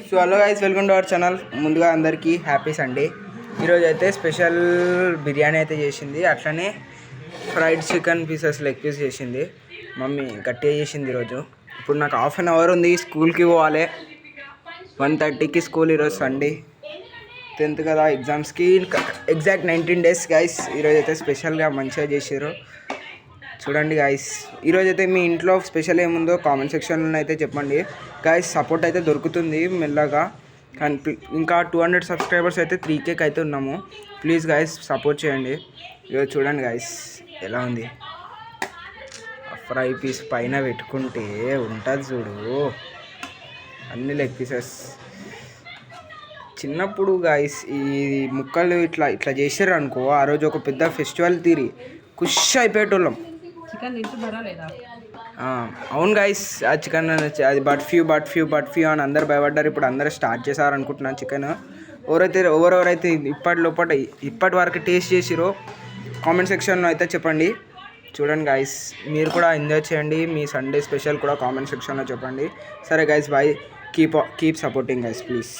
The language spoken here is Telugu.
So hello guys, welcome to our channel. ముందుగా అందరికీ హ్యాపీ సండే. ఈరోజు అయితే స్పెషల్ బిర్యానీ అయితే చేసింది, అట్లనే fried chicken pieces leg piece చేసింది. మమ్మీ గట్టిగా చేసింది ఈరోజు. ఇప్పుడు నాకు హాఫ్ అన్ అవర్ ఉంది, స్కూల్కి పోవాలి. 1:30కి స్కూల్. ఈరోజు సండే, 10th కదా, ఎగ్జామ్స్కి ఎగ్జాక్ట్ 19 days గైస్. ఈరోజు అయితే స్పెషల్గా మంచిగా చేసారు. చూడండి గాయస్, ఈరోజు అయితే మీ ఇంట్లో స్పెషల్ ఏముందో కామెంట్ సెక్షన్లో అయితే చెప్పండి గాయస్. సపోర్ట్ అయితే దొరుకుతుంది మెల్లగా, కానీ ఇంకా 200 సబ్స్క్రైబర్స్ అయితే 3K అయితే ఉన్నాము. ప్లీజ్ గాయస్ సపోర్ట్ చేయండి. ఈరోజు చూడండి గాయస్ ఎలా ఉంది. ఫ్రై పీస్ పైన పెట్టుకుంటే ఉంటుంది చూడు, అన్ని లెగ్ పీసెస్. చిన్నప్పుడు గాయస్ ఈ ముక్కలు ఇట్లా ఇట్లా చేసారు అనుకో, ఆ రోజు ఒక పెద్ద ఫెస్టివల్ తీరి ఖుష్ అయిపోయేటోళ్ళం. అవును గైస్, ఆ చికెన్ అది బట్ ఫ్యూ అని అందరు భయపడ్డారు. ఇప్పుడు అందరూ స్టార్ట్ చేశారు అనుకుంటున్నాను చికెన్. ఎవరెవరైతే ఇప్పటి వరకు టేస్ట్ చేసిరో కామెంట్ సెక్షన్లో అయితే చెప్పండి. చూడండి గైస్, మీరు కూడా ఎంజాయ్ చేయండి. మీ సండే స్పెషల్ కూడా కామెంట్ సెక్షన్లో చెప్పండి. సరే guys, bye. Keep supporting guys please.